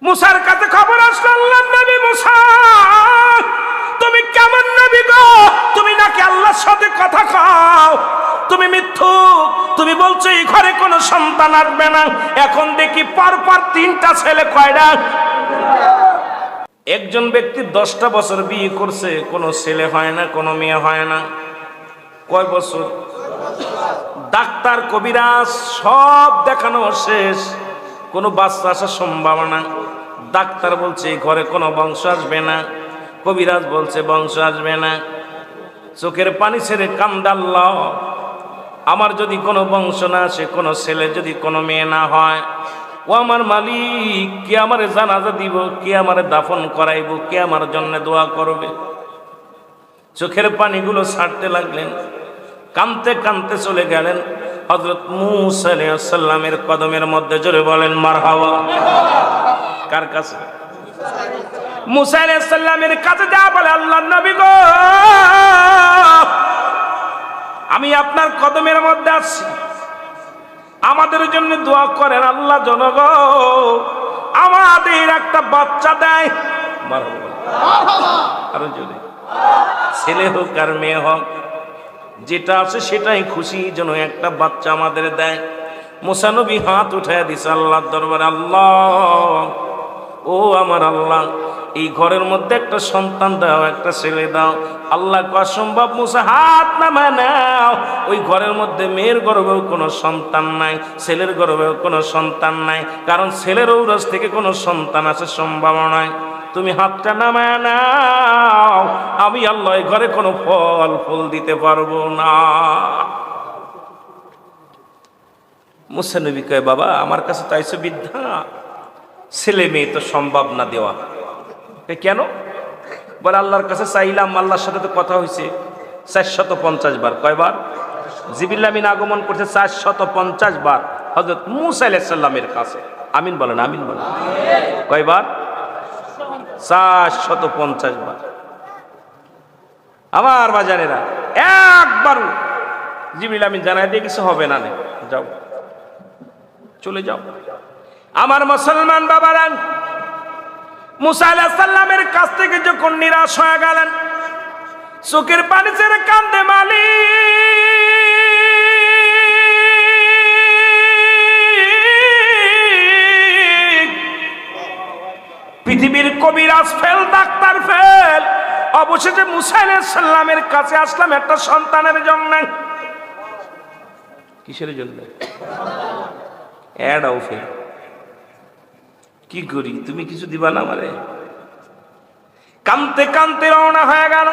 মুসার কাছে খবর আসলো, আল্লাহর নবী মুসা, তুমি কেমন নবী গো? তুমি নাকি আল্লাহর সাথে কথা কও? তুমি মিথ্যুক, তুমি বলছো এই ঘরে কোনো সন্তান আসবে না। এখন দেখি পরপর 3টা ছেলে। কয়টা? একজন ব্যক্তি 10টা বছর বিয়ে করছে, কোনো ছেলে হয় না, কোনো মেয়ে হয় না। কয় বছর? ডাক্তার কবিরাজ সব দেখানো শেষ, কোনো বাচ্চা আসার সম্ভাবনা। ডাক্তার বলছে এই ঘরে কোনো বংশ আসবে না, কবিরাজ বলছে বংশ আসবে না। চোখের পানি ছেড়ে কান্দাল্লাহ, আমার যদি কোনো বংশ না আসে, কোনো ছেলে যদি কোনো মেয়ে না হয়, ও আমার মালিক, কে আমারে জানাজা দিব, কে আমারে দাফন করাইব, কে আমার জন্য দোয়া করবে? চোখের পানিগুলো ছাড়তে লাগলেন, কাঁদতে কাঁদতে চলে গেলেন হযরত মূসা আলাইহিস সালামের কদমের মধ্যে। জোরে বলেন মারহাবা। কার কাছে? মূসা আলাইহিস সালামের কাছে যা বলে, আল্লাহর নবী গো, আমি আপনার কদমের মধ্যে আছি, আমাদের জন্য দোয়া করেন। আল্লাহ জনগ আমাদের একটা বাচ্চা দেয়। আরো জোরে, ছেলে হোক আর মেয়ে হোক, যেটা আছে সেটাই খুশি, যেন একটা বাচ্চা আমাদের দেয়। মুসা নবী হাত উঠায় দিছে আল্লাহর দরবারে, আল্লাহ, ও আমার আল্লাহ, এই ঘরের মধ্যে একটা সন্তান দাও, একটা ছেলে দাও। আল্লাহ অসম্ভব, মুসা হাত নামায় নাও। ওই ঘরের মধ্যে মেয়ের গর্ভেও কোনো সন্তান নাই, ছেলের গর্ভেও কোনো সন্তান নাই, কারণ ছেলের ঔরস থেকে কোনো সন্তান আসার সম্ভাবনা নাই। তুমি হাতটা নামায় নাও, আমি আল্লাহ এই ঘরে কোনো ফল ফুল দিতে পারবো না। মুসা নবী কয়, বাবা আমার কাছে তো আইসো বিদ্যা, ছেলে মেয়ে তো সম্ভব না দেওয়া। কেন? বলে আল্লাহর কাছে চাইলাম, আল্লাহর সাথে তো কথা হয়েছে 450 বার। কয়বার? জিবরিল আমিন আগমন করছে 450 বার হযরত মূসা আলাইহিস সালামের কাছে। আমিন বলেন, আমিন বলেন। কয়বার? 450 বার। আমার বাজানেরা, একবার জিবরিল আমিন জানাই দিয়ে কিছু হবে না, যাও চলে যাও। আমার মুসলমান বাবারা, মূসা আলাইহিস সালামের কাছ থেকে যখন নিরাশ হয়ে গেলেন, চোখের পানি ছেড়ে কান্দে, মালিক, পৃথিবীর কবিরাজ ফেল, ডাক্তার ফেল, অবশেষে মূসা আলাইহিস সালামের কাছে আসলাম একটা সন্তানের জন্য। কিসের জন্য? এডাও ফেল। কি করি, তুমি কিছু দিবা না আমারে? কানতে কানতে রওনা হয়ে গেল।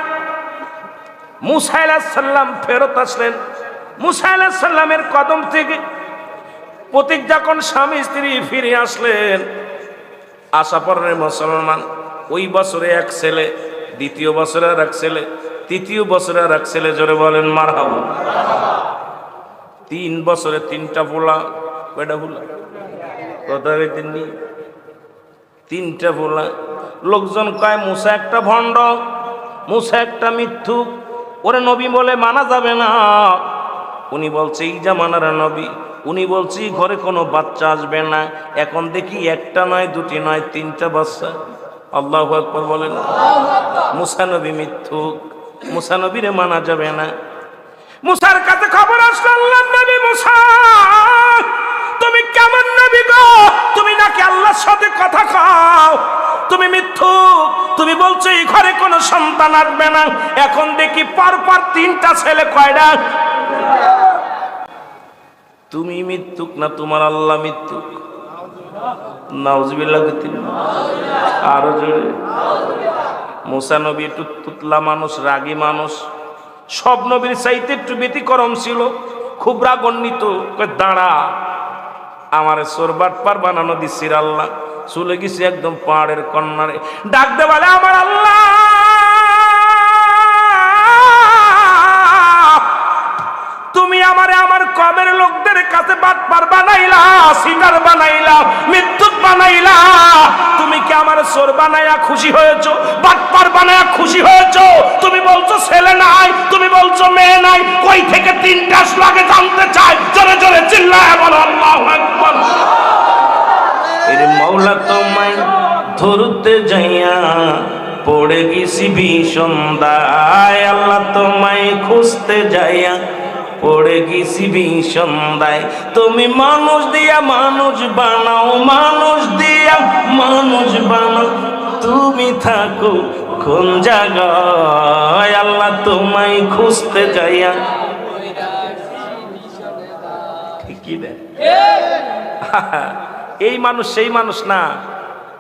মূসা আলাইহিস সালাম ফেরত আসলেন। মূসা আলাইহিস সালামের কদম থেকে প্রতীক যখন স্বামী স্ত্রী ফিরে আসলেন, আসা পরে মুসলমান, ওই বছরে এক ছেলে, দ্বিতীয় বছরে আর এক ছেলে, তৃতীয় বছরে আর এক ছেলে। জোরে বলেন মারহাবা। 3 বছরে 3টা পোলা। কয়টা পোলা? কথা হইতেনি, 3টা পোলা। লোকজন কয় মূসা একটা ভণ্ড, মূসা একটা মিথ্যুক, ওরে নবী বলে মানা যাবে না। উনি বলছে এই জামানার নবী, উনি বলছে ঘরে কোনো বাচ্চা আসবে না। এখন দেখি একটা নয়, 2টি নয়, 3টা বাচ্চা। আল্লাহু আকবার বলেন। মূসা নবী মিথ্যুক, মূসা নবীরে মানা যাবে না। মূসার কাছে খবর আসলো, আল্লাহর নবী মূসা, তুমি কেমন নবী গো? তুমি নাকি আল্লাহর সাথে কথা কও? তুমি মিথ্যুক, তুমি বলছো এই ঘরে কোনো সন্তান আসবে না। এখন দেখি পরপর 3টা ছেলে। কয়টা? তুমি মিথ্যুক না তোমার আল্লাহ মিথ্যুক? নাউজুবিল্লাহ। আরো জোরে। মূসা নবী একটু তুতলা মানুষ, রাগী মানুষ, সব নবীর চাইতে একটু ব্যতিক্রম ছিল, খুব রাগান্বিত। দাঁড়া, আমারে চোরবাটপার বানানো দিচ্ছির আল্লাহ। চলে গেছি একদম পাহাড়ের কন্যারে, ডাক দে বলে, আমার আল্লাহ, তুমি আমারে আমার কমের লোকদের কাছে বাটপার বানাইলা, সিটার বানাইলা, মিথ্যুক বানাইলা। তুমি কি আমার চোর বানাইয়া খুশি হয়েছো? বাটপার বানাইয়া খুশি হয়েছো? তুমি বলছো ছেলে নাই, তুমি বলছো মেয়ে নাই, কই থেকে 3টা লাগে জানতে চাই। জোরে জোরে চিল্লায় বলো আল্লাহু আকবার। এর মাওলা তোমায় ধরতে যাইয়া পড়ে গেছি ভীষণ দায়, আল্লাহ তোমায় খুঁজতে যাইয়া পড়ে গেছি ভীষণ দায়। তুমি মানুষ দিয়া মানুষ বানাও, মানুষ দিয়া মানুষ বানাও, তুমি থাকো কোন জায়গায়, আল্লাহ তোমায় খুঁজতে যাইয়া। ঠিকই দেয় এই মানুষ সেই মানুষ না,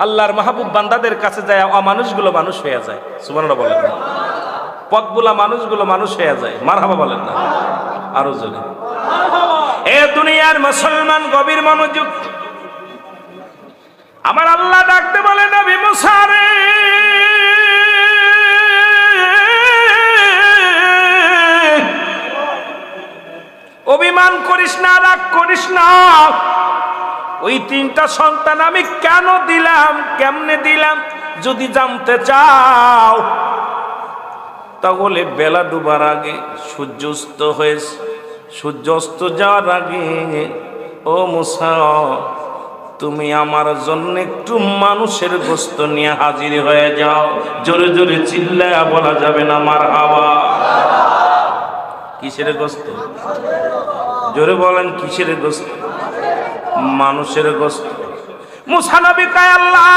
আল্লাহর মাহবুব বান্দাদের কাছে যায় অমানুষগুলো মানুষ হয়ে যায়। সুবহানাল্লাহ বলেন না? পথগুলা মানুষগুলো মানুষ হয়ে যায়। মারহাবা বলেন না? আরো জোরে। এ দুনিয়ার মুসলমান গভীর মনোযোগ। আমার আল্লাহ ডাকতে বলে নবী মুসা রে, অভিমান করিস না, রাগ করিস না। ওই তিনটা সন্তান আমি কেন দিলাম, কেমনে দিলাম, যদি জানতে চাও তাহলে বেলা ডুবার আগে সূর্য অস্ত হয়েছে, সূর্য অস্ত যাওয়ার আগে ও মুসা তুমি আমার জন্য একটু মানুষের গোশত নিয়ে হাজির হয়ে যাও। জোরে জোরে চিল্লায়া বলা যাবে না মারহাবা? কিসের গোশত? জোরে বলেন কিসের গোশত? মানুষের গোশত। মুসা নবী কয় আল্লাহ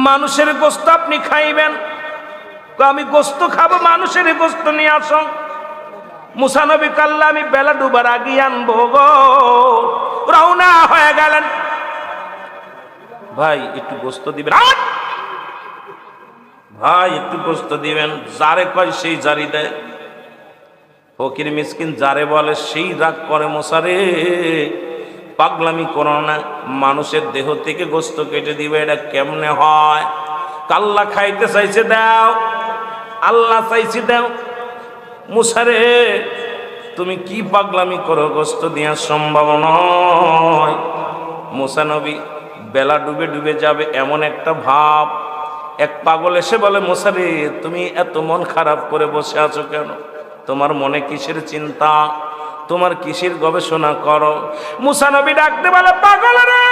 মানুষের গোশত আপনি খাইবেন? আমি গোশত খাবো, মানুষের গোশত নিয়ে আসো। মুসা নবী কাল্লা আমি বেলা ডুবার আগে আনবো গো। রওনা হয়ে গেলেন। ভাই একটু গোশত দিবেন, ভাই একটু গোশত দিবেন। যারে কয় সেই জারি দেয়। ফকির মিসকিন যারে বলে সেই রাগ করে। মুসা রে পাগলামি করো না, মানুষের দেহ থেকে গোশত কেটে দিবে, এটা কেমনে হয়? কাল্লা খাইতে চাইছে দাও, আল্লাহ চাইছে দাও। মুসা রে তুমি কি পাগলামি করো, গোশত দেওয়া সম্ভব নয়। মুসা নবী বেলা ডুবে ডুবে যাবে এমন একটা ভাব। এক পাগল এসে বলে মুসা রে তুমি এত মন খারাপ করে বসে আছো কেন? তোমার মনে কিসের চিন্তা, তোমার কিসের গবেষণা করো? মুসা নবী ডাকতে বলে পাগল রে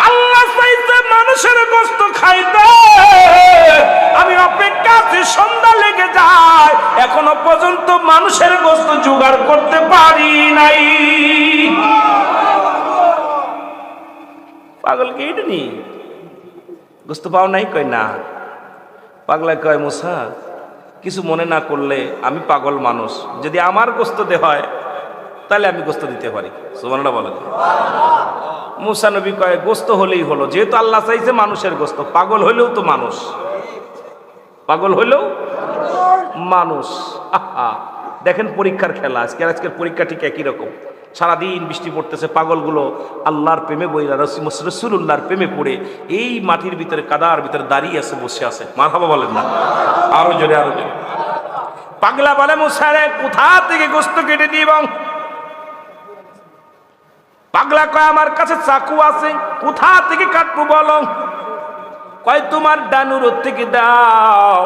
আল্লাহ চাইছে মানুষের গোশত খাইতে, আমি অপেক্ষা আছি, সন্ধ্যা লেগে যায় এখনো পর্যন্ত মানুষের গোশত জোগাড় করতে পারি নাই। পাগল কি এটা নি গোশত পাও নাই? কয় না। পাগলা কয় মুসা কিছু মনে না করলে আমি পাগল মানুষ, যদি আমার গোশত দে হয় তাহলে আমি গোশত দিতে পারি। সুবহানাল্লাহ বলেন। মুসা নবী কয় গোশত হলেই হলো, যেহেতু আল্লাহ চাইছে মানুষের গোশত, পাগল হইলেও তো মানুষ, পাগল হইলেও মানুষ। আহা দেখেন পরীক্ষার খেলা। আজকের পরীক্ষা ঠিক একই রকম। সারাদিন বৃষ্টি পড়তেছে, পাগলগুলো আল্লাহর প্রেমে বইরা রাসূলুল্লাহর প্রেমে পড়ে এই মাটির ভিতরে কাদার ভিতরে দাঁড়িয়ে আছে, বসে আছে। মারহাবা বলেন না? আরো জোরে, আরো জোরে। পাগলা বলে মুসা রে কোথা থেকে গোশত কেটে দিব? পাগলা কয় আমার কাছে চাকু আছে, কোথা থেকে কাটবো বলো? কয় তোমার ডানুর থেকে দাও।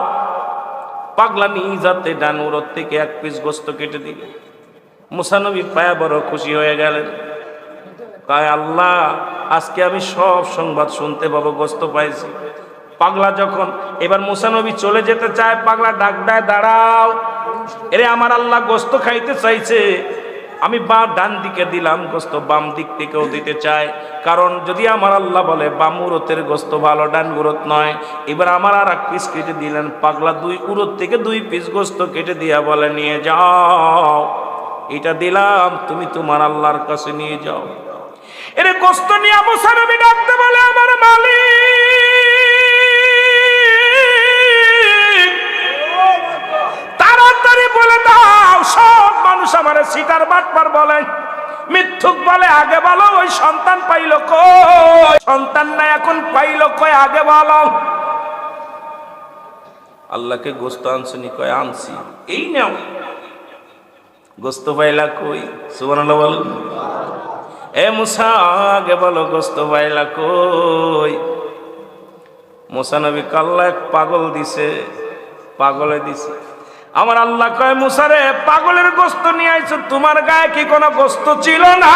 পাগলা নিয়ে যাতে ডানুর থেকে এক পিস গোশত কেটে দিবে। মুসা নবী পায়া বড় খুশি হয়ে গেলেন। কয় আল্লাহ আজকে আমি সব সংবাদ শুনতে পাবো, গোশত পাইছি। পাগলা যখন এবার মুসা নবী চলে যেতে চায়, পাগলা ডাক দেয় দাঁড়াও, এরে আমার আল্লাহ গোশত খাইতে চাইছে, আমি ডান দিকে দিলাম গোশত, বাম দিক থেকেও দিতে চাই, কারণ যদি আমার আল্লাহ বলে বাম উরতের গোশত ভালো, ডান উরত নয়। এবার আমার আর এক পিস কেটে দিলেন। পাগলা দুই উরত থেকে 2 পিস গোশত কেটে দিয়া বলে নিয়ে যাও, এটা দিলাম, তুমি তোমার আল্লাহর কাছে নিয়ে যাও। এরে গোশত নিয়ে মুসা নবী ডাকতে বলে আমার মালিক তাড়াতাড়ি বলে দাও। সব মানুষ আমারে সিটার বাটপার বলে, মিথ্যুক বলে। আগে বলো ওই সন্তান পাইল কই? সন্তান না এখন পাইল কই? আগে বলো। আল্লাহকে গোশত আনছনি? কয় আনছি। এই নাও গোশত পাইলা কই? সুবহানাল্লাহ বলেন। এ মুসা আগে বলো গোশত পাইলা কই? মুসা নবী কাল্লা এক পাগল দিছে, পাগলে দিছে। আমার আল্লাহ কয় মুসা রে পাগলের গোশত নিয়ে আইছো, তোমার গায়ে কি কোনো গোশত ছিল না?